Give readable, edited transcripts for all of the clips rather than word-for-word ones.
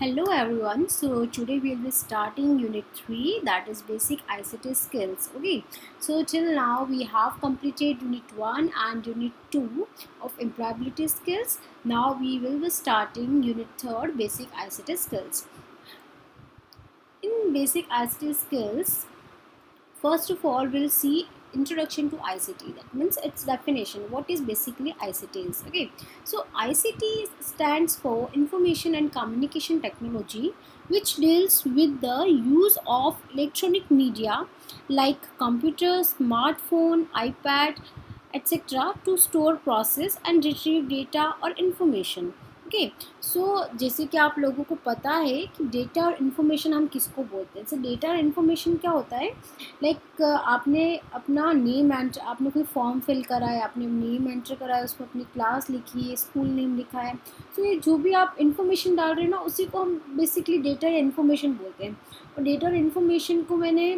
Hello everyone. So today we'll be starting unit 3, that is basic ICT skills. Okay. So till now we have completed unit 1 and unit 2 of employability skills. Now we will be starting unit 3, basic ICT skills. In basic ICT skills, first of all, we'll see introduction to ICT. That means its definition. What is basically ICT is? Okay. So ICT stands for Information and Communication Technology, which deals with the use of electronic media like computer, smartphone, iPad, etc. to store, process and retrieve data or information. Okay so जैसे कि आप लोगों को पता है कि data और information हम किसको बोलते हैं. जैसे डेटा और इन्फॉर्मेशन क्या होता है, लाइक आपने अपना नेम एंटर, आपने कोई फॉर्म फिल करा है, आपने नेम एंटर करा है, उसमें अपनी क्लास लिखी है, स्कूल नेम लिखा है. तो ये जो भी आप इन्फॉर्मेशन डाल रहे हैं ना, उसी को हम बेसिकली डेटा या इन्फॉर्मेशन बोलते हैं. और डेटा और इन्फॉर्मेशन को मैंने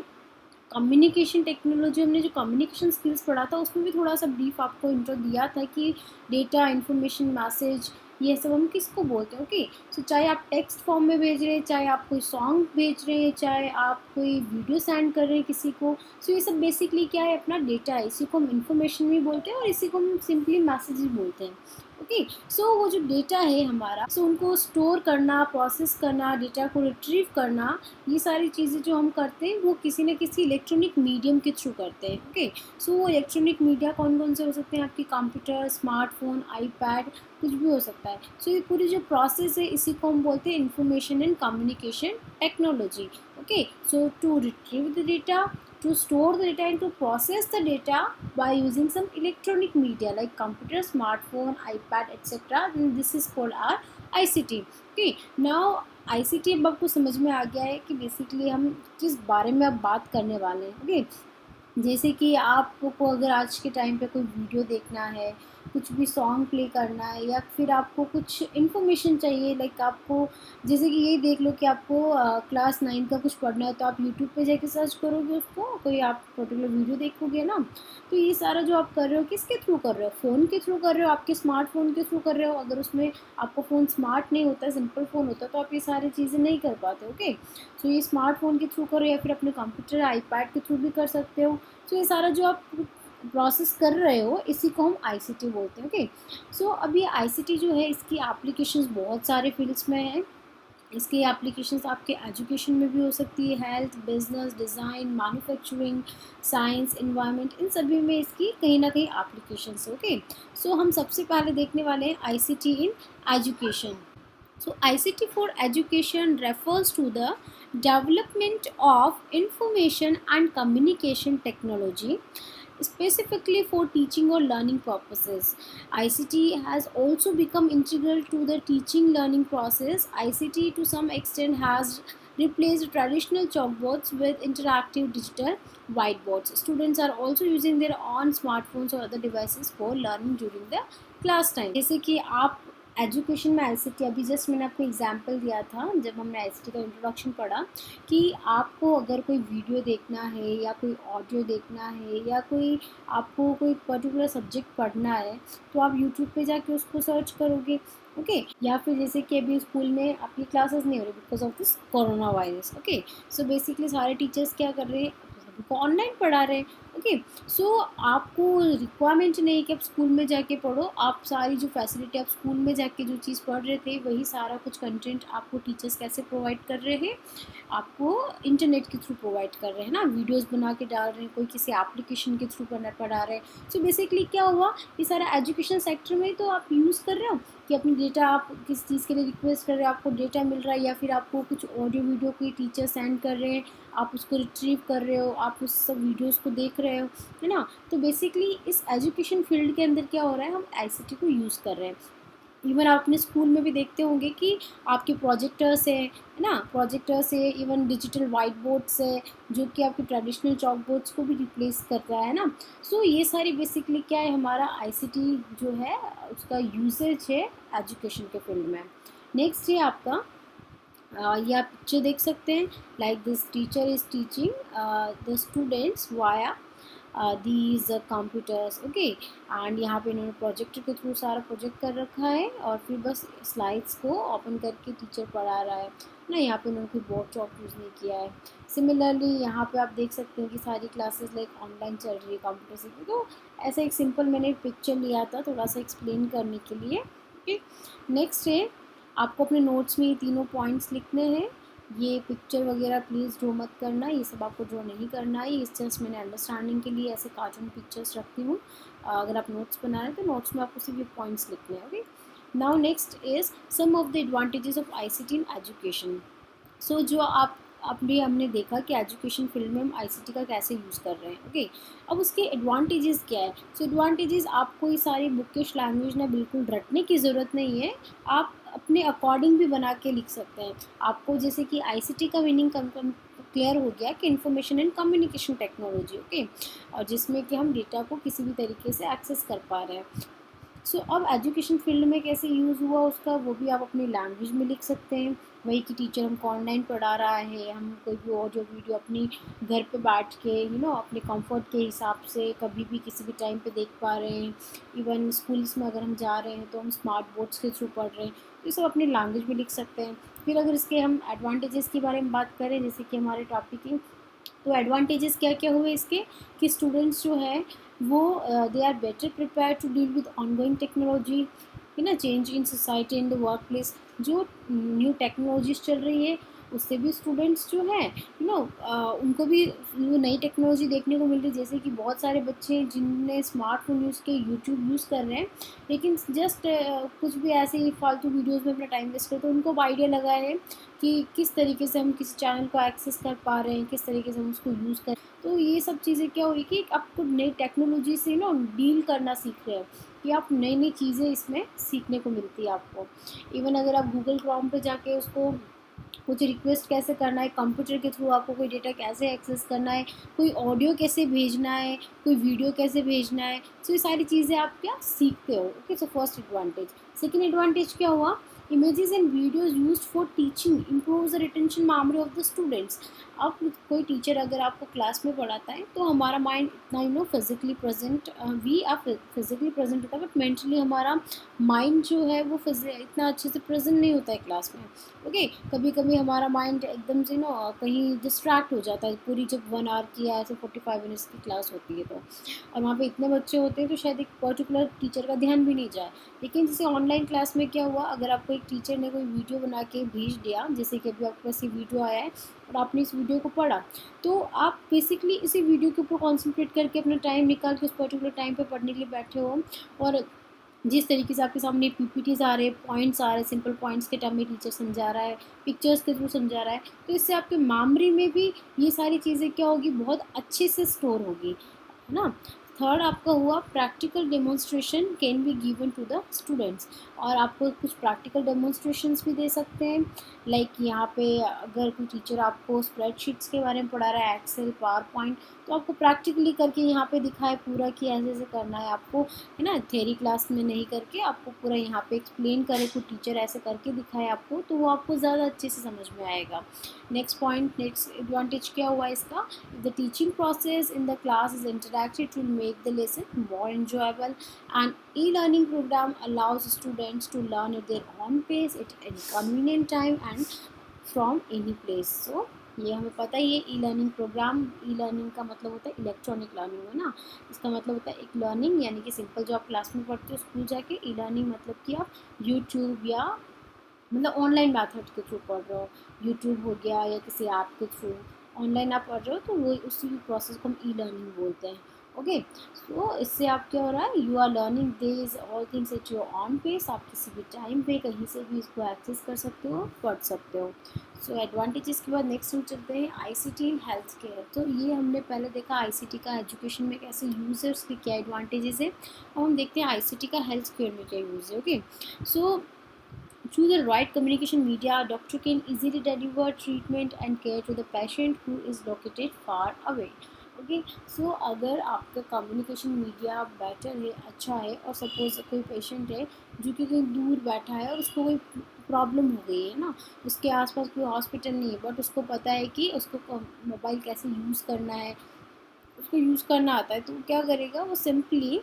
कम्युनिकेशन टेक्नोलॉजी, हमने जो कम्युनिकेशन स्किल्स पढ़ा था उसमें भी थोड़ा सा ब्रीफ आपको इंट्रो दिया था कि डेटा, इन्फॉर्मेशन, मैसेज, ये सब हम किसको बोलते हैं. ओके सो चाहे आप टेक्स्ट फॉर्म में भेज रहे हैं, चाहे आप कोई सॉन्ग भेज रहे हैं, चाहे आप कोई वीडियो सेंड कर रहे हैं किसी को, सो ये सब बेसिकली क्या है, अपना डेटा है. इसी को हम इन्फॉर्मेशन भी बोलते हैं और इसी को हम सिंपली मैसेज भी बोलते हैं. ओके सो वो जो डेटा है हमारा, सो उनको स्टोर करना, प्रोसेस करना, डेटा को रिट्रीव करना, ये सारी चीज़ें जो हम करते हैं वो किसी न किसी इलेक्ट्रॉनिक मीडियम के थ्रू करते हैं. ओके सो वो इलेक्ट्रॉनिक मीडिया कौन कौन से हो सकते हैं, आपकी कंप्यूटर, स्मार्टफोन, आईपैड, कुछ भी हो सकता है. सो ये पूरी जो प्रोसेस है इसी को हम बोलते हैं information and communication technology. Okay so to retrieve the data, to store the data and to process the data by using some electronic media like computer, smartphone, iPad, etc. Then this is called our ICT. Okay, now ICT अब आपको समझ में आ गया है कि basically हम किस बारे में अब बात करने वाले हैं. ओके जैसे कि आपको अगर आज के टाइम पे कोई वीडियो देखना है, कुछ भी सॉन्ग प्ले करना है, या फिर आपको कुछ इन्फॉर्मेशन चाहिए, लाइक आपको जैसे कि ये देख लो कि आपको क्लास 9 का कुछ पढ़ना है, तो आप यूट्यूब पे जाके सर्च करोगे उसको, कोई आप पर्टिकुलर वीडियो देखोगे ना. तो ये सारा जो आप कर रहे हो किसके थ्रू कर रहे हो, फ़ोन के थ्रू कर रहे हो, आपके स्मार्टफोन के थ्रू कर रहे हो. अगर उसमें आपका फ़ोन स्मार्ट नहीं होता, सिंपल फ़ोन होता, तो आप ये सारी चीज़ें नहीं कर पाते. ओके तो ये स्मार्टफोन के थ्रू करो या फिर अपने कंप्यूटर, आईपैड के थ्रू भी कर सकते हो. तो ये सारा जो आप प्रोसेस कर रहे हो इसी को हम आईसीटी बोलते हैं. ओके सो अब ये आईसीटी जो है, इसकी एप्लीकेशंस बहुत सारे फील्ड्स में हैं. इसकी एप्लीकेशंस आपके एजुकेशन में भी हो सकती है, health, business, design, manufacturing, science, environment, इन सभी में इसकी कहीं ना कहीं एप्लीकेशंस. ओके सो हम सबसे पहले देखने वाले हैं ICT in education. So ICT for education refers to the development of information and communication technology specifically for teaching or learning purposes. ICT has also become integral to the teaching learning process. ICT to some extent has replaced traditional chalkboards with interactive digital whiteboards. Students are also using their own smartphones or other devices for learning during the class time. जैसे कि आप education में ICT, अभी just मैंने आपको example दिया था जब हमने आईसीटी का इंट्रोडक्शन पढ़ा, कि आपको अगर कोई वीडियो देखना है या कोई ऑडियो देखना है या कोई आपको कोई पर्टिकुलर सब्जेक्ट पढ़ना है, तो आप यूट्यूब पे जाके उसको सर्च करोगे. ओके या फिर जैसे कि अभी स्कूल में आपकी क्लासेस नहीं हो रही because of this corona virus. Okay so basically सारे टीचर्स क्या कर रहे हैं, को ऑनलाइन पढ़ा रहे हैं. ओके सो आपको रिक्वायरमेंट नहीं कि आप स्कूल में जाके पढ़ो, आप सारी जो फैसिलिटी आप स्कूल में जाके जो चीज़ पढ़ रहे थे वही सारा कुछ कंटेंट आपको टीचर्स कैसे प्रोवाइड कर रहे हैं, आपको इंटरनेट के थ्रू प्रोवाइड कर रहे हैं ना, वीडियोस बना के डाल रहे हैं, कोई किसी एप्लीकेशन के थ्रू पढ़ा रहे हैं. सो बेसिकली क्या हुआ, ये सारा एजुकेशन सेक्टर में तो आप यूज़ कर रहे हो कि अपनी डेटा आप किस चीज़ के लिए रिक्वेस्ट कर रहे हो, आपको डेटा मिल रहा है, या फिर आपको कुछ ऑडियो वीडियो कोई टीचर सेंड कर रहे हैं, आप उसको रिट्रीव कर रहे हो, आप उस सब वीडियोस को देख रहे हो, है ना. तो बेसिकली इस एजुकेशन फील्ड के अंदर क्या हो रहा है, हम आईसीटी को यूज़ कर रहे हैं. इवन आप अपने स्कूल में भी देखते होंगे कि आपके प्रोजेक्टर्स है ना, प्रोजेक्टर्स है, इवन डिजिटल वाइट बोर्ड्स है जो कि आपके ट्रेडिशनल चॉक बोर्ड्स को भी रिप्लेस कर रहा है ना. सो ये सारी बेसिकली क्या है, हमारा आईसीटी जो है उसका यूसेज है एजुकेशन के फील्ड में. नेक्स्ट है आपका ये आप पिक्चर देख सकते हैं, like this teacher is teaching the students via these computers, okay. And यहाँ पे इन्होंने प्रोजेक्टर के थ्रू सारा प्रोजेक्ट कर रखा है और फिर बस स्लाइड्स को ओपन करके टीचर पढ़ा रहा है ना। यहाँ पे उन्होंने कोई बोर्ड चॉक यूज़ नहीं किया है। सिमिलरली यहाँ पे आप देख सकते हैं कि सारी क्लासेस लाइक ऑनलाइन चल रही है कंप्यूटर से। तो ऐसा एक सिंपल मैंने पिक्चर लिया था थोड़ा सा एक्सप्लेन करने के लिए, ओके। नेक्स्ट है, आपको अपने नोट्स में ये तीनों पॉइंट्स लिखने हैं। ये पिक्चर वगैरह प्लीज़ ड्रॉ मत करना, ये सब आपको ड्रॉ नहीं करना है। ये जस्ट मैंने अंडरस्टैंडिंग के लिए ऐसे कार्टून पिक्चर्स रखती हूँ। अगर आप नोट्स बना रहे हैं तो नोट्स में आपको सिर्फ ये पॉइंट्स लिखने हैं, okay. Now next is some of the advantages of ICT in education. So जो आप अभी हमने देखा कि एजुकेशन फील्ड में हम आईसीटी का कैसे यूज़ कर रहे हैं, ओके। अब उसके एडवांटेजेस क्या है? सो एडवांटेजेस, आपको ये सारी बुकिश लैंग्वेज ना बिल्कुल रटने की ज़रूरत नहीं है। आप अपने अकॉर्डिंग भी बना के लिख सकते हैं। आपको जैसे कि आईसीटी का मीनिंग क्लियर हो गया कि information and communication technology, okay. और जिसमें कि हम डेटा को किसी भी तरीके से एक्सेस कर पा रहे हैं। सो अब एजुकेशन फील्ड में कैसे यूज़ हुआ उसका, वो भी आप अपनी लैंग्वेज में लिख सकते हैं। वही कि टीचर हमको ऑनलाइन पढ़ा रहा है, हम कोई भी ऑडियो वीडियो अपनी घर पे बैठ के अपने कंफर्ट के हिसाब से कभी भी किसी भी टाइम पे देख पा रहे हैं। इवन स्कूल्स में अगर हम जा रहे हैं तो हम स्मार्ट बोर्ड्स के थ्रू पढ़ रहे हैं, तो ये सब अपनी लैंग्वेज में लिख सकते हैं। फिर अगर इसके हम एडवांटेजेस के बारे में बात करें, जैसे कि हमारे टॉपिक की, तो एडवांटेजेस क्या क्या हुए इसके, कि स्टूडेंट्स जो है वो they are better prepare to deal with ongoing technology, है ना, change in society in the workplace. जो न्यू टेक्नोलॉजीज चल रही है उससे भी स्टूडेंट्स जो है उनको भी वो नई टेक्नोलॉजी देखने को मिल रही है। जैसे कि बहुत सारे बच्चे जिनने स्मार्टफोन यूज़ के यूट्यूब यूज़ कर रहे हैं, लेकिन जस्ट कुछ भी ऐसे ही फालतू वीडियोज़ में अपना टाइम वेस्ट करते हैं। उनको अब आइडिया लगा है कि किस तरीके से हम किसी चैनल को एक्सेस कर पा रहे हैं, किस तरीके से हम उसको यूज़ कर। तो ये सब चीज़ें क्या हुई कि आपको नई टेक्नोलॉजी से डील करना सीख रहे हैं, कि आप नई नई चीज़ें इसमें सीखने को मिलती है आपको। इवन अगर आप गूगल क्रोम पे जाके उसको कुछ रिक्वेस्ट कैसे करना है, कंप्यूटर के थ्रू आपको कोई डेटा कैसे एक्सेस करना है, कोई ऑडियो कैसे भेजना है, कोई वीडियो कैसे भेजना है, सो ये सारी चीज़ें आप क्या सीखते हो, okay. So first advantage. Second advantage क्या हुआ, images and videos used for teaching improves the retention memory of the students। अब कोई टीचर अगर आपको क्लास में पढ़ाता है तो हमारा माइंड इतना physically present, we are physically present होता है, बट मेंटली हमारा माइंड जो है वो इतना अच्छे से प्रेजेंट नहीं होता है क्लास में, ओके। कभी कभी हमारा माइंड एकदम से कहीं डिस्ट्रैक्ट हो जाता है। पूरी जब 1 आवर की या ऐसे 45 मिनट्स की क्लास होती है तो, और वहाँ पे इतने बच्चे होते हैं तो शायद एक पर्टिकुलर टीचर का ध्यान भी नहीं जाए। लेकिन जैसे ऑनलाइन क्लास में क्या हुआ, अगर आपको एक टीचर ने कोई वीडियो बना के भेज दिया, जैसे कि अभी आपके पास ये वीडियो आया है और आपने इस वीडियो को पढ़ा, तो आप बेसिकली इसी वीडियो के ऊपर कॉन्सेंट्रेट करके अपना टाइम निकाल के उस पर्टिकुलर टाइम पे पढ़ने के लिए बैठे हो। और जिस तरीके से आपके सामने पीपीटीज आ रहे हैं, पॉइंट्स आ रहे हैं, सिंपल पॉइंट्स के टर्म में टीचर समझा रहा है, पिक्चर्स के थ्रू समझा रहा है, तो इससे आपके मेमोरी में भी ये सारी चीज़ें क्या होगी, बहुत अच्छे से स्टोर होगी, है ना। थर्ड आपका हुआ practical demonstration can be given to the students. और आपको कुछ प्रैक्टिकल डेमोन्स्ट्रेशंस भी दे सकते हैं। लाइक यहाँ पे अगर कोई टीचर आपको स्प्रेडशीट्स के बारे में पढ़ा रहा है, एक्सेल, पावर पॉइंट, तो आपको प्रैक्टिकली करके यहाँ पे दिखाए पूरा कि ऐसे ऐसे करना है आपको, है ना। थ्योरी क्लास में नहीं करके आपको पूरा यहाँ पे एक्सप्लेन करे, कोई टीचर ऐसे करके दिखाए आपको, तो वो आपको ज़्यादा अच्छे से समझ में आएगा। नेक्स्ट पॉइंट, नेक्स्ट एडवांटेज क्या हुआ इसका, the teaching process in the class is interactive to make the lesson more enjoyable, and e-learning program allows students to learn at their own pace at any convenient time and from any place। So ये हमें पता ही है, e learning programme, e learning का मतलब होता है electronic learning, है ना। इसका मतलब होता है एक लर्निंग, यानी कि सिंपल जो आप क्लास में पढ़ते हो स्कूल जाके, ई लर्निंग मतलब कि आप यूट्यूब या मतलब ऑनलाइन मैथड के थ्रू पढ़ रहे हो, यूट्यूब हो गया या किसी ऐप के थ्रू ऑनलाइन आप पढ़ रहे हो, तो वो उसी प्रोसेस को हम ई लर्निंग बोलते हैं, ओके। सो इससे आप क्या हो रहा है, you are learning this all things at your own pace. आप किसी भी टाइम पे कहीं से भी इसको एक्सेस कर सकते हो, पढ़ सकते हो। सो एडवांटेजेस के बाद नेक्स्ट हम चलते हैं आईसीटी इन हेल्थ केयर। तो ये हमने पहले देखा आईसीटी का एजुकेशन में कैसे यूज़ है, उसके क्या एडवांटेजेस है। अब हम देखते हैं आईसीटी का हेल्थ केयर में क्या यूज़ है, okay. So through the right communication media, a doctor can easily deliver treatment and care to the patient who is located far away. Okay. So अगर आपका कम्युनिकेशन मीडिया बेटर है, अच्छा है, और suppose कोई पेशेंट है जो कि कहीं दूर बैठा है और उसको कोई प्रॉब्लम हो गई है ना, उसके आसपास कोई हॉस्पिटल नहीं है, बट उसको पता है कि उसको मोबाइल कैसे यूज़ करना है, उसको यूज़ करना आता है, तो क्या करेगा वो सिंपली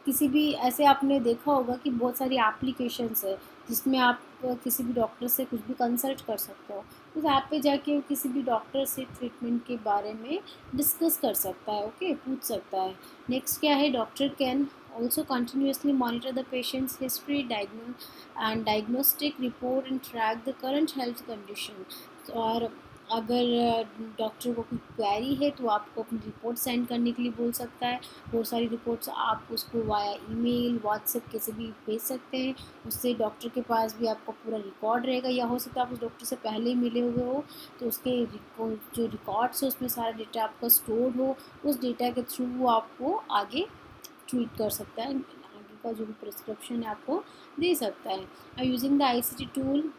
किसी भी ऐसे आपने देखा होगा कि बहुत सारी एप्लीकेशंस है जिसमें आप किसी भी डॉक्टर से कुछ भी कंसल्ट कर सकते हो। उस ऐप पे जाके वो किसी भी डॉक्टर से ट्रीटमेंट के बारे में डिस्कस कर सकता है, ओके, पूछ सकता है। नेक्स्ट क्या है, doctor can also continuously monitor the patient's history, diagnostic report and track the current health condition। और अगर डॉक्टर को कोई क्वेरी है तो आपको अपनी रिपोर्ट सेंड करने के लिए बोल सकता है। बहुत सारी रिपोर्ट्स आप उसको वाया ईमेल, व्हाट्सएप कैसे भी भेज सकते हैं। उससे डॉक्टर के पास भी आपका पूरा रिकॉर्ड रहेगा, या हो सकता है आप उस डॉक्टर से पहले ही मिले हुए हो तो उसके जो रिकॉर्ड्स है उसमें सारा डेटा आपका स्टोर्ड हो। उस डेटा के थ्रू वो आपको आगे ट्रीट कर सकता है, आगे का जो भी प्रिस्क्रिप्शन है आपको दे सकता है। Using the ICT tool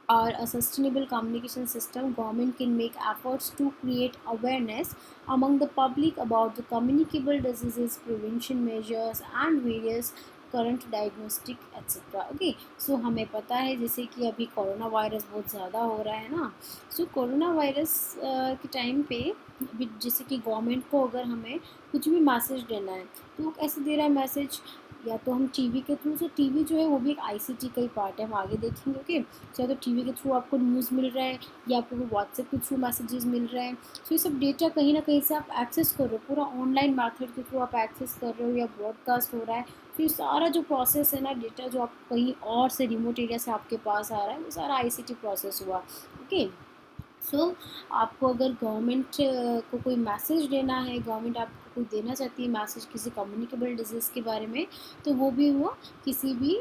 or a sustainable communication system, government can make efforts to create awareness among the public about the communicable diseases, prevention measures and various current diagnostic etcetera. Okay, so हमें पता है जैसे कि अभी corona virus बहुत ज़्यादा हो रहा है ना। सो कोरोना वायरस के टाइम पे अभी जैसे कि गवर्नमेंट को अगर हमें कुछ भी मैसेज देना है तो वो कैसे दे रहा है मैसेज, या तो हम टीवी के थ्रू। सो टीवी जो है वो भी एक ICT का ही पार्ट है, हम आगे देखेंगे। ओके, चाहे तो टीवी के थ्रू आपको न्यूज़ मिल रहा है या आपको व्हाट्सएप के थ्रू मैसेजेस मिल रहे हैं। सो ये सब डेटा कहीं ना कहीं से आप एक्सेस कर रहे हो, पूरा ऑनलाइन मैथड के थ्रू आप एक्सेस कर रहे हो या ब्रॉडकास्ट हो रहा है। तो ये सारा जो प्रोसेस है ना, डेटा जो आप कहीं और से रिमोट एरिया से आपके पास आ रहा है, वो सारा ICT प्रोसेस हुआ। ओके, सो आपको अगर गवर्नमेंट को कोई मैसेज देना है, गवर्नमेंट आपको कोई देना चाहती है मैसेज किसी कम्युनिकेबल डिजीज़ के बारे में, तो वो भी वो किसी भी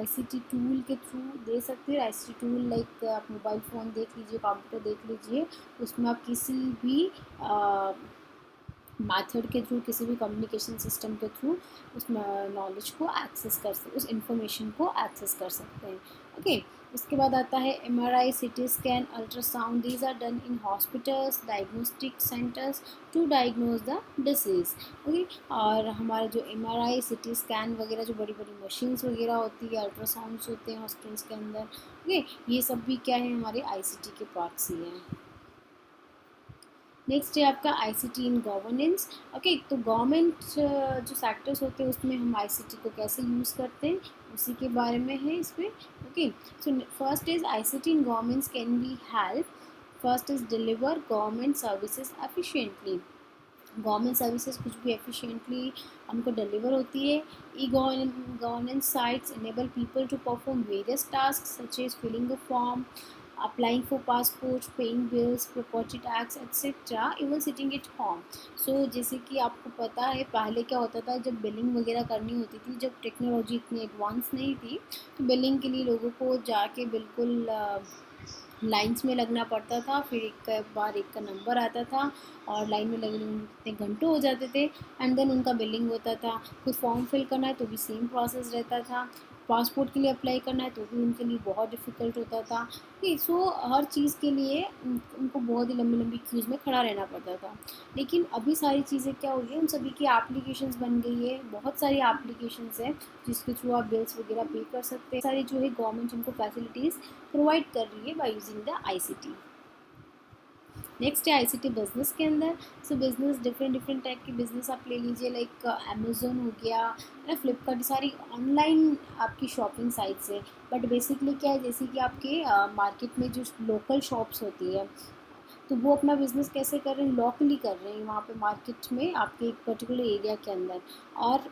ICT टूल के थ्रू दे सकते हैं। ICT टूल लाइक आप मोबाइल फ़ोन देख लीजिए, कंप्यूटर देख लीजिए, उसमें आप किसी भी मैथड के थ्रू, किसी भी कम्युनिकेशन सिस्टम के थ्रू उस नॉलेज को एक्सेस कर सकते, उस इंफॉर्मेशन को एक्सेस कर सकते हैं। ओके, उसके बाद आता है MRI, CT scan, ultrasound. These are done in hospitals, diagnostic centres to diagnose the disease. Okay, और हमारा जो MRI, CT स्कैन वगैरह जो बड़ी बड़ी मशीन्स वगैरह होती है, अल्ट्रासाउंड्स होते हैं हॉस्पिटल्स के अंदर। ओके, ये सब भी क्या है, हमारे ICT के पार्ट्स ही हैं। नेक्स्ट है आपका ICT इन गवर्नेंस। ओके, तो गवर्नमेंट जो सेक्टर्स होते हैं उसमें हम ICT को कैसे यूज़ करते हैं उसी के बारे में है इसमें। Okay, so first is ICT in governments can be help. First is deliver government services efficiently. Government services कुछ भी एफिशिएंटली हमको डिलीवर होती है। E governance sites enable people to perform various task such as filling a form, applying for passports, paying bills, property tax, etc. even sitting at home। सो जैसे कि आपको पता है पहले क्या होता था, जब बिलिंग वगैरह करनी होती थी, जब टेक्नोलॉजी इतनी एडवांस नहीं थी, तो बिलिंग के लिए लोगों को जाके बिल्कुल लाइन्स में लगना पड़ता था। फिर एक बार एक का नंबर आता था और लाइन में लगने में इतने घंटों हो जाते थे, एंड देन उनका बिलिंग होता था। कोई फॉर्म फिल करना है तो भी सेम प्रोसेस रहता था। पासपोर्ट के लिए अप्लाई करना है तो भी उनके लिए बहुत डिफ़िकल्ट होता था। कि सो हर चीज़ के लिए उनको बहुत ही लंबी लंबी क्यूज़ में खड़ा रहना पड़ता था। लेकिन अभी सारी चीज़ें क्या हो गई, उन सभी की एप्लीकेशंस बन गई है, बहुत सारी एप्लीकेशंस हैं जिसके थ्रू आप बिल्स वगैरह पे कर सकते हैं। सारी जो है गवर्नमेंट उनको फैसिलिटीज़ प्रोवाइड कर रही है by using the ICT। Next है ICT बिजनेस के अंदर। सो बिजनेस डिफरेंट डिफरेंट टाइप के बिजनेस आप ले लीजिए, लाइक अमेजोन हो गया या फ्लिपकार्ट, सारी ऑनलाइन आपकी शॉपिंग साइट्स है। बट बेसिकली क्या है, जैसे कि आपके मार्केट में जो लोकल शॉप्स होती है, तो वो अपना बिजनेस कैसे कर रहे हैं, लोकली कर रहे हैं वहाँ पे मार्केट में आपके एक पर्टिकुलर एरिया के अंदर। और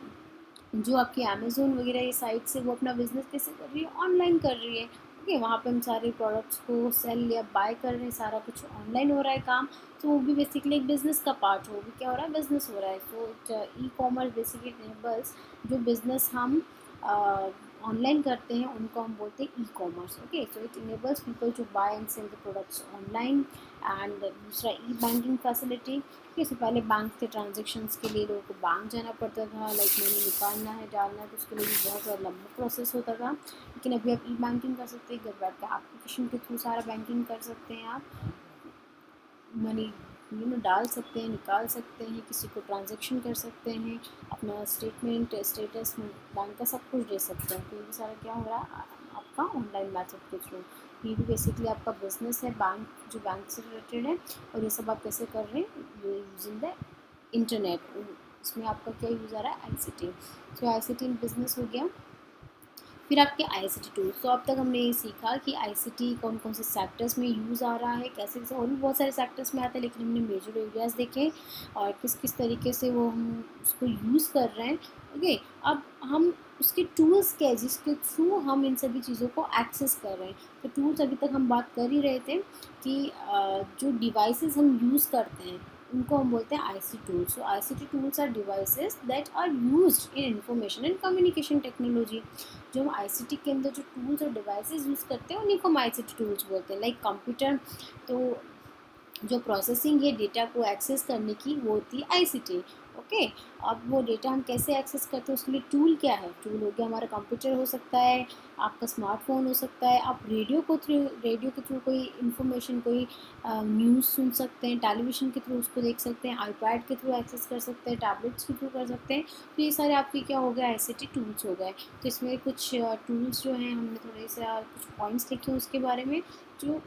जो आपकी अमेज़ोन वगैरह ये साइट्स है वो अपना बिज़नेस कैसे कर रही है, ऑनलाइन कर रही है। ओके, वहाँ पे हम सारे प्रोडक्ट्स को सेल या बाय कर रहे हैं, सारा कुछ ऑनलाइन हो रहा है काम। तो वो भी बेसिकली एक बिज़नेस का पार्ट हो, वो भी क्या हो रहा है, बिज़नेस हो रहा है। So e commerce basically enables जो बिज़नेस हम ऑनलाइन करते हैं उनको हम बोलते हैं e commerce. Okay, so it enables people to buy and sell the products online. And दूसरा ई बैंकिंग फैसिलिटी। इससे पहले बैंक के ट्रांजेक्शन्स के लिए लोगों को बैंक जाना पड़ता था, लाइक मनी निकालना है, डालना है, तो उसके लिए भी बहुत ज़्यादा लंबा प्रोसेस होता था। लेकिन अभी आप ई बैंकिंग कर सकते हैं, घर बैठ के एप्लीकेशन के थ्रू सारा बैंकिंग कर सकते हैं। आप मनी डाल सकते हैं, निकाल सकते हैं, किसी को ट्रांजेक्शन कर सकते हैं, अपना स्टेटमेंट स्टेटस बैंक का सब कुछ दे सकते हैं। तो ये सारा क्या हो रहा है, आप आपका ऑनलाइन मेथड के थ्रू। ये भी बेसिकली आपका बिजनेस है, बैंक जो बैंक से रिलेटेड है, और ये सब आप कैसे कर रहे हैं यूजिंग द इंटरनेट। इसमें आपका क्या यूज़ आ रहा है, ICT। तो ICT इन बिजनेस हो गया। फिर आपके ICT टूल्स, तो अब तक हमने ये सीखा कि ICT कौन कौन से सेक्टर्स में यूज़ आ रहा है, कैसे कैसे, और भी बहुत सारे सेक्टर्स में आता है, लेकिन हमने मेजर एरियाज देखे और किस किस तरीके से वो हम उसको यूज़ कर रहे हैं। ओके, अब हम उसके टूल्स क्या है जिसके थ्रू हम इन सभी चीज़ों को एक्सेस कर रहे हैं। तो टूल्स अभी तक हम बात कर ही रहे थे कि जो डिवाइसेस हम यूज़ करते हैं उनको हम बोलते हैं ICT tools. So ICT tools are devices that are used in information and communication technology. जो हम ICT के अंदर जो टूल्स और डिवाइसेस यूज़ करते हैं उन्हीं को हम ICT टूल्स बोलते हैं। लाइक कंप्यूटर, तो जो प्रोसेसिंग है डेटा को एक्सेस करने की वो होती है ICT। ओके, अब वो डेटा हम कैसे एक्सेस करते हैं उसके लिए टूल क्या है। टूल हो गया हमारा कंप्यूटर हो सकता है, आपका स्मार्टफोन हो सकता है, आप रेडियो के थ्रू कोई इन्फॉर्मेशन, कोई न्यूज़ सुन सकते हैं, टेलीविज़न के थ्रू उसको देख सकते हैं, आईपैड के थ्रू एक्सेस कर सकते हैं, टैबलेट्स के थ्रू कर सकते हैं। तो ये सारे आपके क्या हो गया, ICT टूल्स हो गए। तो इसमें कुछ टूल्स जो हैं हमने थोड़े सा कुछ पॉइंट्स लिखे उसके बारे में, जो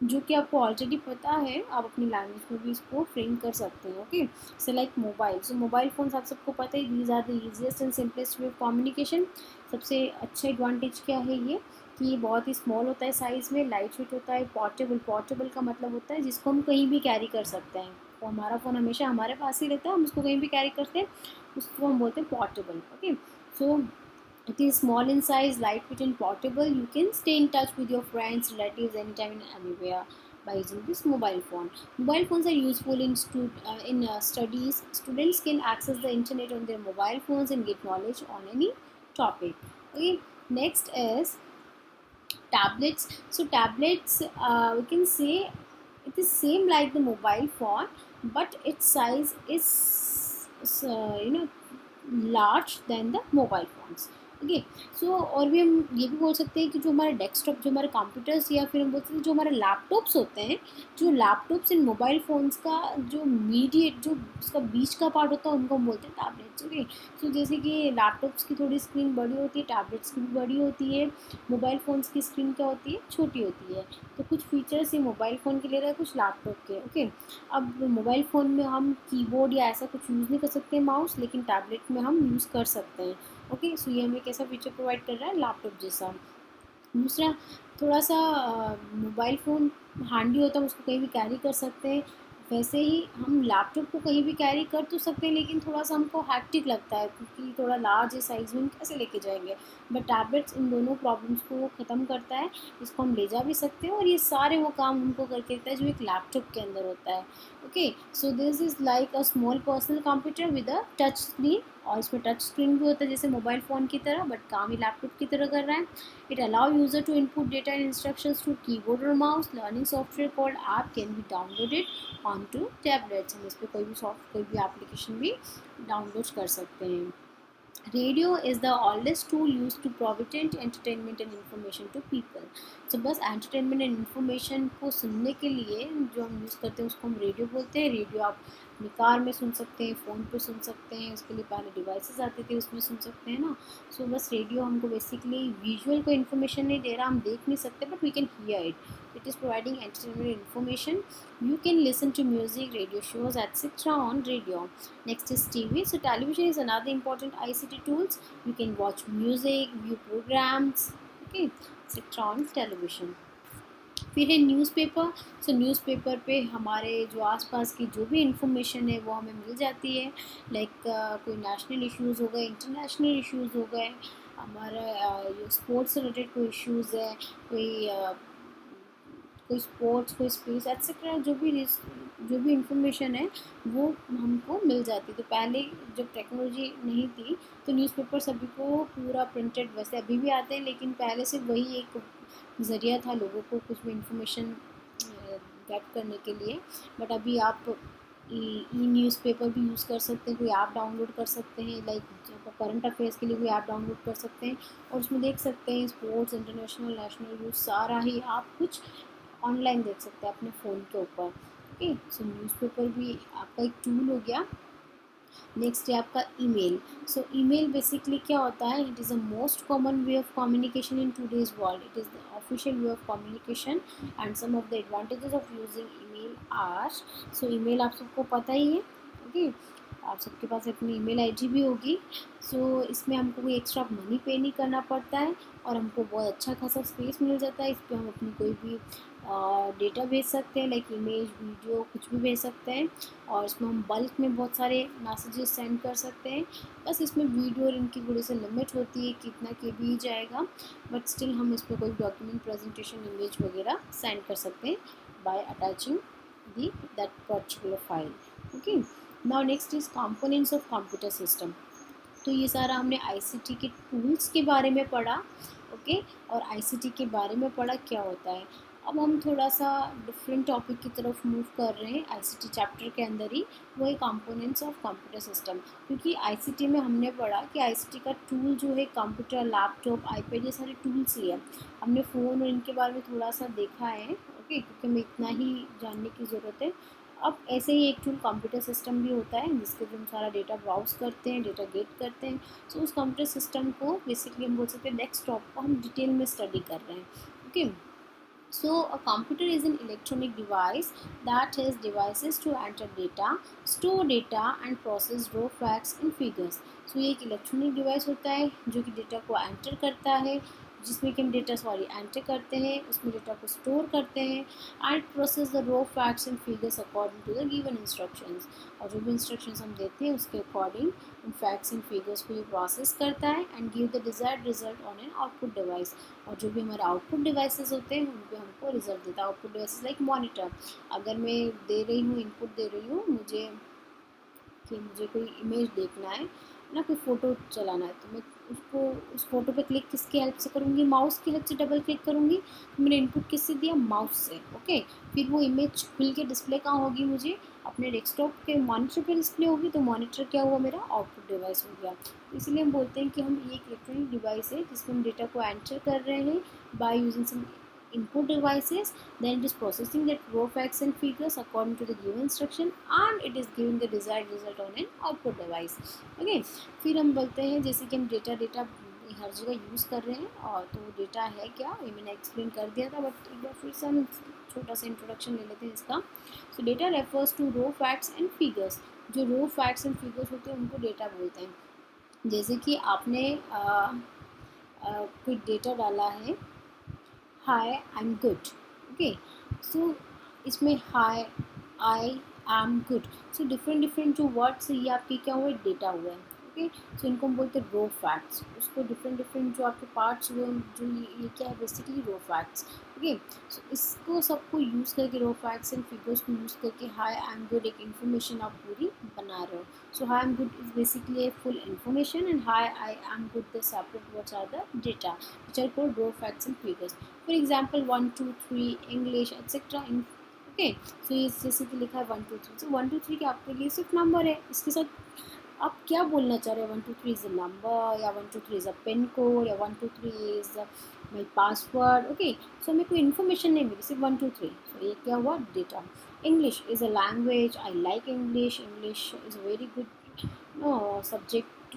जो कि आपको ऑलरेडी पता है, आप अपनी लैंग्वेज में भी इसको फ्रेम कर सकते हैं। Okay, so like mobile, so mobile phones आप सबको पता है, these are the easiest and simplest way of communication. सबसे अच्छा एडवांटेज क्या है ये कि ये बहुत ही स्मॉल होता है साइज़ में, लाइट वेट होता है, पोर्टेबल। पोर्टेबल का मतलब होता है जिसको हम कहीं भी कैरी कर सकते हैं। तो हमारा फ़ोन हमेशा हमारे पास ही रहता है, हम उसको कहीं भी कैरी करते हैं, उसको हम बोलते हैं portable. Okay, so it is small in size, lightweight and portable. You can stay in touch with your friends, relatives anytime and anywhere by using this mobile phone. Mobile phones are useful in studies. Students can access the internet on their mobile phones and get knowledge on any topic. Okay, next is tablets. So tablets, we can say it is same like the mobile phone, but its size is large than the mobile phones. Okay, so और भी हम ये भी बोल सकते हैं कि जो हमारे डेस्कटॉप, जो हमारे कंप्यूटर्स, या फिर हम बोल सकते हैं जो हमारे लैपटॉप्स होते हैं, जो लैपटॉप्स इन मोबाइल फ़ोन्स का जो मीडिएट, जो उसका बीच का पार्ट होता है उनको हम बोलते हैं टैबलेट्स। ओके, सो जैसे कि लैपटॉप्स की थोड़ी स्क्रीन बड़ी होती है, टैबलेट्स की भी बड़ी होती है, मोबाइल फ़ोन्स की स्क्रीन क्या होती है, छोटी होती है। तो कुछ फीचर्स ये मोबाइल फ़ोन के ले रहा है, कुछ लैपटॉप के। ओके, अब मोबाइल फ़ोन में हम कीबोर्ड या ऐसा कुछ यूज़ नहीं कर सकते माउस, लेकिन टैबलेट में हम यूज़ कर सकते हैं। ओके, सो ये हमें कैसा फीचर प्रोवाइड कर रहा है, लैपटॉप जैसा। दूसरा, थोड़ा सा मोबाइल फ़ोन हैंडी होता है, हम उसको कहीं भी कैरी कर सकते हैं। वैसे ही हम लैपटॉप को कहीं भी कैरी कर तो सकते हैं, लेकिन थोड़ा सा हमको हैक्टिक लगता है क्योंकि थोड़ा लार्ज है साइज़ में, हम कैसे लेके जाएंगे। बट टैबलेट्स इन दोनों प्रॉब्लम्स को ख़त्म करता है, इसको हम ले जा भी सकते हैं और ये सारे वो काम हमको करके देता है जो एक लैपटॉप के अंदर होता है। Okay, so this is like a small personal computer with a touch screen, और इसमें टच स्क्रीन भी होता है जैसे मोबाइल फ़ोन की तरह, बट काम ही लैपटॉप की तरह कर रहा है। It allows user to input data and instructions through keyboard or mouse. Learning software called app can be downloaded onto tablets. हम इस पर कोई भी एप्लीकेशन भी डाउनलोड कर सकते हैं। Radio is the oldest tool use to provide entertainment and information to people. So बस एंटरटेनमेंट एंड इन्फॉर्मेशन को सुनने के लिए जो हम यूज़ करते हैं उसको हम रेडियो बोलते हैं। रेडियो आप अपनी कार में सुन सकते हैं, फ़ोन पे सुन सकते हैं, उसके लिए पहले डिवाइसेस आते थे उसमें सुन सकते हैं ना। सो बस रेडियो हमको बेसिकली विजुअल को इन्फॉर्मेशन नहीं दे रहा, हम देख नहीं सकते, but we can hear it. It is providing entertainment information. You can listen to music, radio shows, etc. on radio. Next is TV. So television is another important ICT tools. You can watch music, view programs, okay, etc. on television. फिर है newspaper. सो newspaper पे हमारे जो आसपास की जो भी information है वो हमें मिल जाती है। लाइक कोई नेशनल इश्यूज़ हो गए, इंटरनेशनल इश्यूज़ हो गए, हमारा जो स्पोर्ट्स से रिलेटेड कोई इश्यूज़ है, कोई कोई स्पोर्ट्स, कोई स्पेस एक्सेट्रा, जो भी इंफॉर्मेशन है वो हमको मिल जाती है। तो पहले जब टेक्नोलॉजी नहीं थी तो न्यूज़पेपर सभी को पूरा प्रिंटेड, वैसे अभी भी आते हैं, लेकिन पहले से वही एक ज़रिया था लोगों को कुछ भी इंफॉर्मेशन गेट करने के लिए। बट अभी आप ई न्यूज़पेपर भी यूज़ कर सकते हैं, कोई ऐप डाउनलोड कर सकते हैं, लाइक करंट अफेयर्स के लिए कोई ऐप डाउनलोड कर सकते हैं और उसमें देख सकते हैं स्पोर्ट्स, इंटरनेशनल, नेशनल न्यूज़, सारा ही आप कुछ ऑनलाइन देख सकते हैं अपने फ़ोन के ऊपर। ओके, सो न्यूज़पेपर भी आपका एक टूल हो गया नेक्स्ट है आपका ईमेल। सो ईमेल बेसिकली क्या होता है, it is the most common way of communication in today's world, it is the official way of communication and some of the advantages of using email are. So email आप सबको पता ही है, okay, आप सबके पास अपनी ईमेल आईडी भी होगी। सो इसमें हमको कोई एक्स्ट्रा मनी पे नहीं करना पड़ता है और हमको बहुत अच्छा खासा स्पेस मिल जाता है। इस पर हम अपनी कोई भी डेटा भेज सकते हैं, लाइक इमेज, वीडियो, कुछ भी भेज सकते हैं। और इसमें हम बल्क में बहुत सारे मैसेजेस सेंड कर सकते हैं। बस इसमें वीडियो और इनकी थोड़ी सी लिमिट होती है कितना के बी जाएगा, बट स्टिल हम इस पर कोई डॉक्यूमेंट, प्रेजेंटेशन, इमेज वगैरह सेंड कर सकते हैं bye attaching the that particular file. Okay, now next is components of computer system. तो ये सारा हमने आईसीटी के टूल्स के बारे में पढ़ा, ओके, और आईसीटी के बारे में पढ़ा क्या होता है। अब हम थोड़ा सा डिफरेंट टॉपिक की तरफ मूव कर रहे हैं आईसीटी चैप्टर के अंदर ही, वो है कंपोनेंट्स ऑफ कंप्यूटर सिस्टम। क्योंकि आईसीटी में हमने पढ़ा कि आईसीटी का टूल जो है कंप्यूटर, लैपटॉप, आईपैड, ये सारे टूल्स ही है। हमने फ़ोन और इनके बारे में थोड़ा सा देखा है, ओके, क्योंकि हमें इतना ही जानने की ज़रूरत है। अब ऐसे ही एक टूल कंप्यूटर सिस्टम भी होता है जिसके थ्रू हम सारा डेटा ब्राउज करते हैं, डेटा गेट करते हैं। सो उस कंप्यूटर सिस्टम को बेसिकली हम बोल सकते हैं डेस्कटॉप को हम डिटेल में स्टडी कर रहे हैं, okay. So a computer is an electronic device that has devices to enter data, store data and process raw facts and figures. So ये एक इलेक्ट्रॉनिक डिवाइस होता है जो कि डेटा को एंटर करता है, जिसमें कि हम डेटा एंटर करते हैं, उसमें डेटा को स्टोर करते हैं and process the raw facts and figures according to the given instructions. और जो भी इंस्ट्रक्शंस हम देते हैं उसके अकॉर्डिंग उन फैक्ट्स एंड फिगर्स को ये प्रोसेस करता है and give the desired result on an output device. और जो भी हमारे आउटपुट डिवाइसेस होते हैं उन पे हमको रिजल्ट देता है। आउटपुट डिवाइसेस लाइक मॉनिटर, अगर मैं दे रही हूँ, इनपुट दे रही हूँ मुझे कोई इमेज देखना है ना, कोई फ़ोटो चलाना है, तो मैं उसको उस फोटो पे क्लिक किसकी हेल्प से करूँगी, माउस की हेल्प से डबल क्लिक करूँगी। तो मैंने इनपुट किससे दिया, माउस से, ओके। फिर वो इमेज खुल के डिस्प्ले कहाँ होगी, मुझे अपने डेस्कटॉप के मॉनिटर पे डिस्प्ले होगी। तो मॉनिटर क्या हुआ, मेरा आउटपुट डिवाइस हो गया। इसलिए हम बोलते हैं कि हम ये एक इलेक्ट्रॉनिक डिवाइस है जिसमें हम डेटा को एंटर कर रहे हैं by using some input devices, then it is processing that raw facts and figures according to the given instruction and it is giving the desired result on an output device, okay। फिर हम बोलते हैं जैसे कि हम data हर जगह use कर रहे हैं, और तो डेटा है क्या, ये मैंने एक्सप्लेन कर दिया था, बट एक बार फिर से हम छोटा सा इंट्रोडक्शन ले लेते हैं इसका। So data refers to raw facts and figures. जो रो फैक्ट्स एंड फिगर्स होते हैं उनको डेटा बोलते हैं। जैसे कि आपने कोई डेटा डाला है, hi I am good, okay. So इसमें hi, I am good, so different different जो वर्ड्स है ये आपके क्या हुए, डेटा हुआ है, ओके। सो इनको हम बोलते हैं रो फैक्ट्स। उसको डिफरेंट डिफरेंट जो आपके पार्ट्स हुए जो ये क्या है, बेसिकली रो फैक्ट्स, ओके। सो इसको सबको यूज़ करके, रो फैक्ट्स एंड फिगर्स को यूज़ करके हाई आई एम गुड एक इन्फॉर्मेशन आप पूरी बना रहे हो। So hi I'm good is basically a full information and hi I am good the separate words are the data which are called raw facts and figures. For example 1 2 3 English etc. Okay. सो ये जैसे कि लिखा है 1 2 3, सो 1 2 3 के आपके लिए सिर्फ number है, इसके साथ आप क्या बोलना चाह रहे हैं, 1 2 3 इज़ अ नंबर, या 1 2 3 इज़ अ पिन कोड, या 1 2 3 is my password, okay. So हमें कोई इन्फॉर्मेशन नहीं मिली, सिर्फ 1 2 3। सो ये क्या हुआ, data. English is a language. I like English. English is a very good subject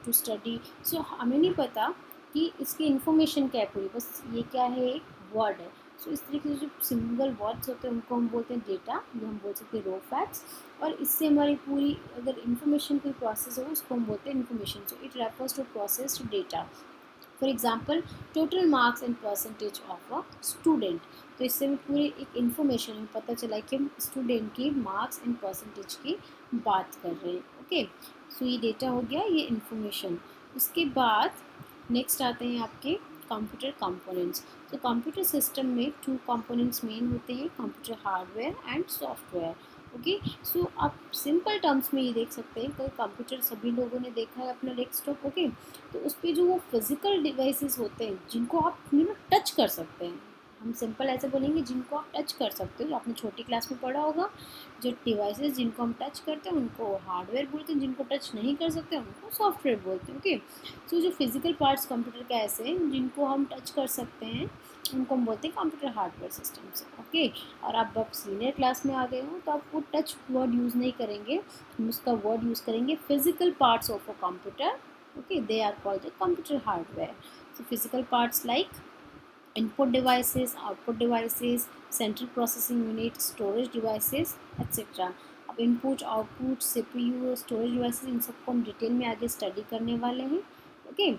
to study. So हमें नहीं पता कि इसकी इन्फॉर्मेशन क्या है पूरी, बस ये क्या है, एक वर्ड है। सो इस तरीके से जो सिंगल वर्ड्स होते हैं उनको हम बोलते हैं डेटा, या हम बोल सकते हैं रो फैक्ट्स। और इससे हमारी पूरी अगर इन्फॉर्मेशन कोई प्रोसेस हो उसको हम बोलते हैं information. So it refers to process data. For example total marks and percentage of a student. तो इससे हमें पूरी एक इन्फॉर्मेशन में पता चला कि हम स्टूडेंट की मार्क्स एंड परसेंटेज की बात कर रहे हैं, ओके। सो ये डेटा हो गया, ये इन्फॉर्मेशन। उसके बाद नेक्स्ट आते हैं आपके कंप्यूटर कंपोनेंट्स। तो कंप्यूटर सिस्टम में 2 कंपोनेंट्स मेन होते हैं, computer hardware and software, okay. So आप सिंपल टर्म्स में ये देख सकते हैं कि कंप्यूटर सभी लोगों ने देखा है अपना डेस्कटॉप, ओके। तो उस पर जो वो फिज़िकल डिवाइसेस होते हैं जिनको आप टच कर सकते हैं, हम सिंपल ऐसे बोलेंगे जिनको आप टच कर सकते हो, जो आपने छोटी क्लास में पढ़ा होगा। जो डिवाइसेस जिनको हम टच करते हैं उनको हार्डवेयर बोलते हैं, जिनको टच नहीं कर सकते उनको सॉफ्टवेयर बोलते हैं। ओके, सो जो फिजिकल पार्ट्स कंप्यूटर के ऐसे हैं जिनको हम टच कर सकते हैं उनको हम बोलते हैं कंप्यूटर हार्डवेयर सिस्टम्स। ओके, और आप सीनियर क्लास में आ गए हो तो आप वो टच वर्ड यूज़ नहीं करेंगे, हम उसका वर्ड यूज़ करेंगे physical parts of a computer. Okay, they are called the computer hardware. So physical parts like input devices, output devices, central processing unit, storage devices, etc. अब input output CPU storage devices in सबको हम detail में आगे study करने वाले हैं। Okay,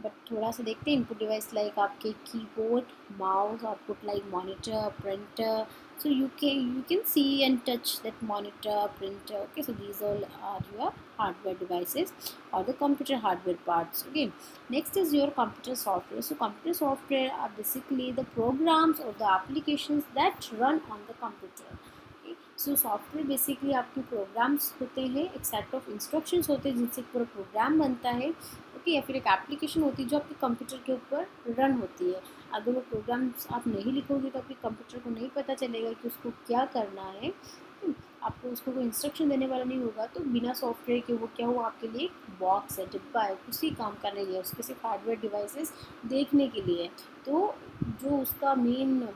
but थोड़ा सा देखते हैं। इनपुट डिवाइस लाइक आपके keyboard, mouse, output like monitor, printer, so you can see and touch that monitor, printer. Okay, so these all are your hardware devices or the computer hardware parts. Okay, next is your computer software. So computer software are basically the programs or the applications that run on the computer. Okay, so software basically आपके programs होते हैं, एक set of instructions होते हैं जिनसे पूरा programme बनता है। ओके, या फिर एक एप्लीकेशन होती है जो आपके कंप्यूटर के ऊपर रन होती है। अगर वो प्रोग्राम्स आप नहीं लिखोगे तो आपके कंप्यूटर को नहीं पता चलेगा कि उसको क्या करना है। आपको उसको कोई इंस्ट्रक्शन देने वाला नहीं होगा, तो बिना सॉफ्टवेयर के वो क्या हो आपके लिए एक बॉक्स है, डिब्बा है, उसी काम करने के लिए, उसके सिर्फ हार्डवेयर डिवाइसेस देखने के लिए। तो जो उसका मेन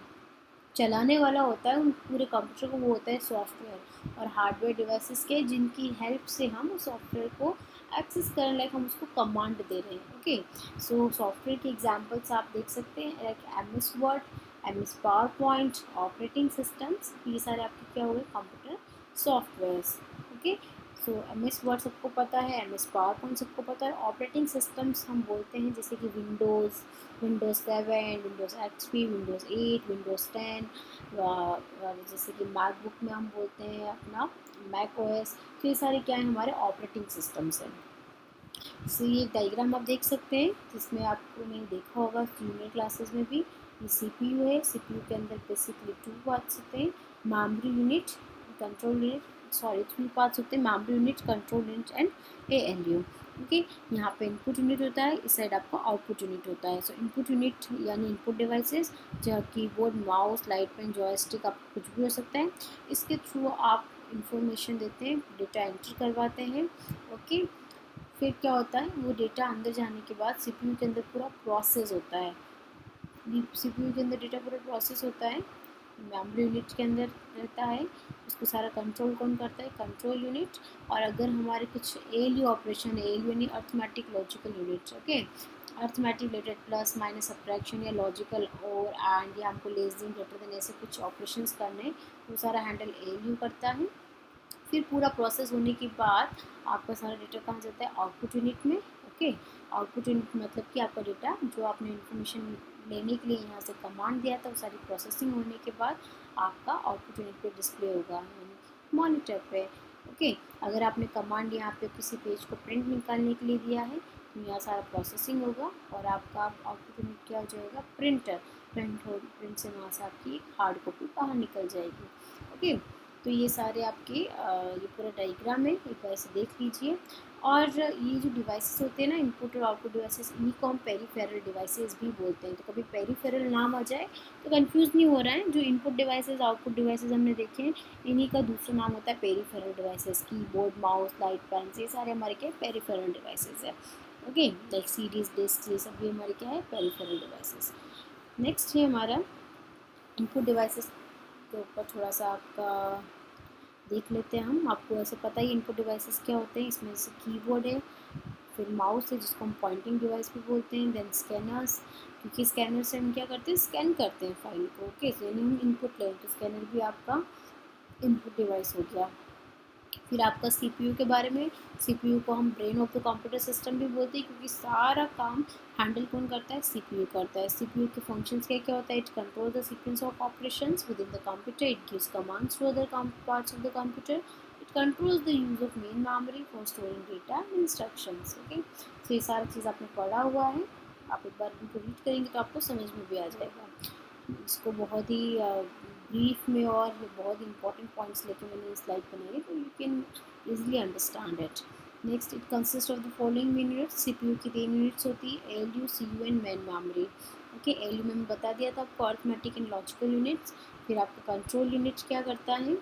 चलाने वाला होता है उन पूरे कंप्यूटर को वो होता है सॉफ्टवेयर, और हार्डवेयर डिवाइसेस के जिनकी हेल्प से हम उस सॉफ्टवेयर को एक्सेस करने लाइक हम उसको कमांड दे रहे हैं। ओके, सो सॉफ्टवेयर के एग्जांपल्स आप देख सकते हैं like MS word, MS power point, operating systems, ये सारे आपके क्या हो गए कंप्यूटर सॉफ्टवेयर्स। ओके, सो MS वर्ड सबको पता है, MS पावर पॉइंट सबको पता है। ऑपरेटिंग सिस्टम्स हम बोलते हैं जैसे कि Windows 7, Windows XP, Windows 8, Windows 10, जैसे कि मैकबुक में हम बोलते हैं अपना मैक OS। तो ये सारे क्या है हमारे ऑपरेटिंग सिस्टम्स हैं। सो ये डायग्राम आप देख सकते हैं जिसमें आपको नहीं देखा होगा जूनियर क्लासेस में भी। ये CPU है, CPU के अंदर बेसिकली 2 पार्ट्स होते हैं, memory unit, control unit, sorry 3 parts होते हैं, memory unit, control unit and ALU। Okay, यहाँ पे इनपुट यूनिट होता है, इस साइड आपका आउटपुट यूनिट होता है। सो इनपुट यूनिट यानी इनपुट डिवाइसेस जहाँ keyboard, mouse, light pen, joystick, आप कुछ भी हो सकता है, इसके थ्रू आप इंफॉर्मेशन देते हैं, डेटा एंटर करवाते हैं। ओके, फिर क्या होता है वो डेटा अंदर जाने के बाद CPU के अंदर पूरा प्रोसेस होता है। CPU के अंदर डेटा पूरा प्रोसेस होता है, मेमोरी यूनिट के अंदर रहता है, उसको सारा कंट्रोल कौन करता है, कंट्रोल यूनिट। और अगर हमारे कुछ ALU ऑपरेशन है, ALU यानी arithmetic logical unit. Okay, arithmetic related plus minus subtraction या लॉजिकल और एंड या हमको लेस देन ग्रेटर देन ऐसे कुछ ऑपरेशंस करने, वो सारा हैंडल ALU करता है। फिर पूरा प्रोसेस होने के बाद आपका सारा डेटा कहाँ जाता है, आउटपुट यूनिट में। ओके, आउटपुट यूनिट मतलब कि आपका डेटा जो आपने इन्फॉर्मेशन लेने के लिए यहाँ से कमांड दिया था वो सारी प्रोसेसिंग होने के बाद आपका आउटपुट यूनिट पे डिस्प्ले होगा यानी मॉनिटर पे। ओके, अगर आपने कमांड यहाँ पे किसी पेज को प्रिंट निकालने के लिए दिया है तो यहाँ सारा प्रोसेसिंग होगा और आपका आउटपुट यूनिट क्या हो जाएगा, प्रिंटर। प्रिंट से वहाँ से आपकी हार्ड कॉपी बाहर निकल जाएगी। ओके, तो ये सारे आपके ये पूरा डायग्राम है, एक बार से देख लीजिए। और ये जो डिवाइसेस होते हैं ना, इनपुट और आउटपुट डिवाइसेस, इन्हीं को हम पेरीफेरल डिवाइसेस भी बोलते हैं। तो कभी पेरीफेरल नाम आ जाए तो कंफ्यूज नहीं हो रहा है, जो इनपुट डिवाइसेस आउटपुट डिवाइसेस हमने देखे हैं इन्हीं का दूसरा नाम होता है peripheral devices. Keyboard, mouse, light pen, ये सारे हमारे क्या पेरीफेरल डिवाइसेस है। ओके, लाइक CDs, डिस्क, ये सब भी हमारे क्या है पेरीफेरल डिवाइसेस। नेक्स्ट है हमारा इनपुट डिवाइसेस के ऊपर थोड़ा सा आपका देख लेते हैं हम। आपको ऐसे पता ही इनपुट डिवाइसेस क्या होते हैं, इसमें से कीबोर्ड है, फिर माउस है जिसको हम पॉइंटिंग डिवाइस भी बोलते हैं, देन स्कैनर्स, क्योंकि स्कैनर से हम क्या करते हैं, स्कैन करते हैं फाइल को। ओके, तो यानी हम इनपुट लें तो स्कैनर भी आपका इनपुट डिवाइस हो गया। फिर आपका CPU के बारे में, CPU को हम brain of the computer system भी बोलते हैं क्योंकि सारा काम हैंडल कौन करता है, CPU करता है। CPU के फंक्शंस क्या क्या होता है, it control the sequence of operations within the computer, it gives commands to other parts of the computer, it controls the use of main memory for storing data and instructions. Okay, तो ये सारी चीज़ आपने पढ़ा हुआ है, आप एक बार इनको रीड करेंगे तो आपको समझ में भी आ जाएगा। इसको बहुत ही ब्रीफ में और बहुत इंपॉर्टेंट पॉइंट्स लेके मैंने ये स्लाइड बनाई है, तो you can easily understand it. Next it consist of the following units, CPU की 3 यूनिट्स होती है, ALU, CU and main memory. Okay, ALU में बता दिया था आपको, अर्थमेटिक एंड लॉजिकल यूनिट्स। फिर आपका कंट्रोल यूनिट क्या करता है,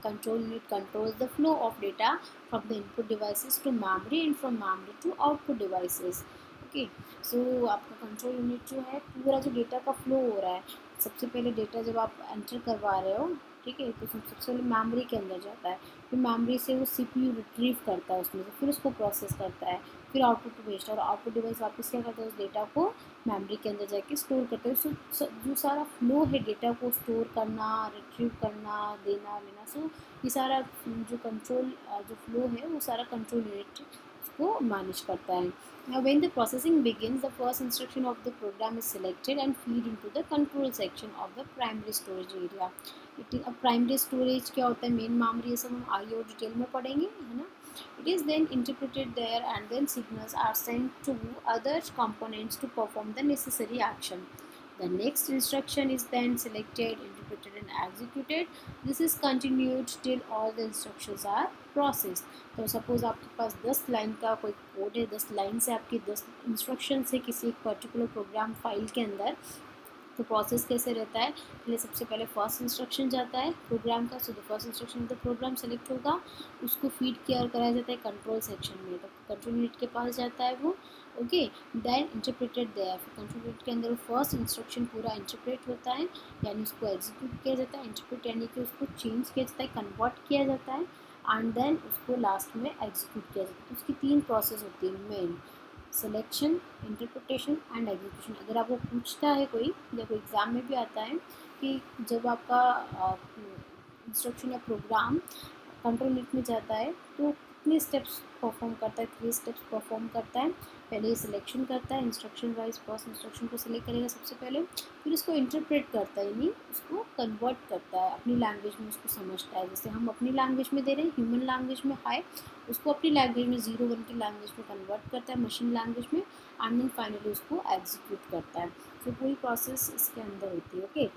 control unit controls the flow of data from the input devices to memory and from memory to output devices. Okay, so आपका कंट्रोल यूनिट जो है पूरा जो डेटा का फ्लो हो रहा है, सबसे पहले डेटा जब आप एंटर करवा रहे हो, ठीक है, तो सबसे पहले मेमोरी के अंदर जाता है, फिर मेमोरी से वो सीपीयू रिट्रीव करता है उसमें से, फिर उसको प्रोसेस करता है, फिर आउटपुट को भेजता है, और आउटपुट डिवाइस वापस क्या करता है, उस डेटा को मेमोरी के अंदर जाके स्टोर करते हैं। सो जो सारा फ्लो है डेटा को स्टोर करना, रिट्रीव करना, देना लेना, सो ये सारा जो कंट्रोल जो फ्लो है वो सारा कंट्रोल यूनिट उसको मैनेज करता है। Now when the processing begins, the first instruction of the program is selected and feed into the control section of the primary storage area. अब प्राइमरी स्टोरेज क्या होता है, मेन मेमोरी, ये सब हम आगे और डिटेल में पढ़ेंगे, है ना। It is then interpreted there and then signals are sent to other components to perform the necessary action. The next instruction is then selected, interpreted and executed. This is continued till all the instructions are processed. तो suppose आपके पास 10 line का कोई code है, 10 line से आपकी 10 instruction है किसी एक पर्टिकुलर प्रोग्राम फाइल के अंदर। तो प्रोसेस कैसे रहता है, पहले सबसे पहले फर्स्ट इंस्ट्रक्शन जाता है प्रोग्राम का, so the first instruction of the program select होगा, उसको फीड किया कराया जाता है कंट्रोल सेक्शन में, तो कंट्रोल यूनिट के पास जाता है वो। Okay, then interpreted there, control unit के अंदर फर्स्ट इंस्ट्रक्शन पूरा इंटरप्रेट होता है, यानी उसको एग्जीक्यूट किया जाता है, इंटरप्रेट यानी कि उसको चेंज किया जाता है, कन्वर्ट किया जाता है, एंड देन उसको लास्ट में एग्जीक्यूट किया जाता है। तो उसकी 3 प्रोसेस होती है main, selection, interpretation and execution. अगर आपको पूछता है कोई, या कोई एग्ज़ाम में भी आता है कि जब आपका इंस्ट्रक्शन या प्रोग्राम कंट्रोल यूनिट में जाता है तो कितने स्टेप्स परफॉर्म करता है, 3 स्टेप्स परफॉर्म करता है। पहले ये सिलेक्शन करता है, इंस्ट्रक्शन वाइज फर्स्ट इंस्ट्रक्शन को सिलेक्ट करेगा सबसे पहले, फिर उसको इंटरप्रेट करता है, यानी उसको कन्वर्ट करता है अपनी लैंग्वेज में, उसको समझता है, जैसे हम अपनी लैंग्वेज में दे रहे हैं, ह्यूमन लैंग्वेज में हाई, उसको अपनी लैंग्वेज में 0 1 की लैंग्वेज में कन्वर्ट करता है, मशीन लैंग्वेज में, एंड देन फाइनली उसको एग्जीक्यूट करता है। तो पूरी प्रोसेस इसके अंदर होती है। ओके,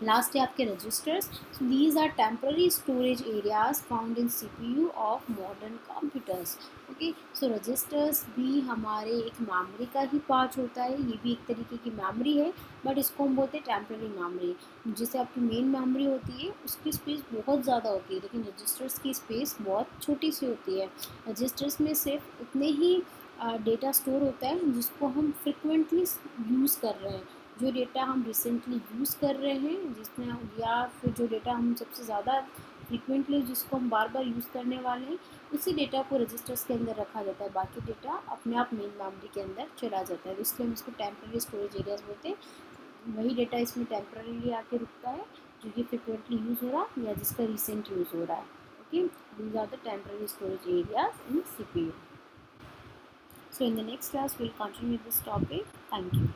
लास्ट है आपके registers. So these are temporary storage areas found in CPU of modern computers. Okay, so registers भी हमारे एक मेमोरी का ही पार्ट होता है, ये भी एक तरीके की मेमोरी है, बट इसको हम बोलते हैं टेम्पररी मेमोरी। जैसे आपकी मेन मेमोरी होती है उसकी स्पेस बहुत ज़्यादा होती है, लेकिन रजिस्टर्स की स्पेस बहुत छोटी सी होती है। रजिस्टर्स में सिर्फ उतने ही डेटा स्टोर होता है जिसको हम फ्रिक्वेंटली यूज़ कर रहे हैं, जो डेटा हम रिसेंटली यूज़ कर रहे हैं जिसमें, या फिर जो डेटा हम सबसे ज़्यादा फ्रिक्वेंटली जिसको हम बार बार यूज़ करने वाले हैं, उसी डेटा को रजिस्टर्स के अंदर रखा जाता है, बाकी डेटा अपने आप मेन मेमोरी के अंदर चला जाता है, इसलिए हम इसको टेम्पररी स्टोरेज एरियाज बोलते हैं। वही डेटा इसमें टेम्पररीली आके रुकता है जो कि फ्रिक्वेंटली यूज़ हो रहा है या जिसका रिसेंट यूज़ हो रहा है। Okay, these are the temporary storage areas in CPU. So in the next class we'll continue with this topic. Thank you.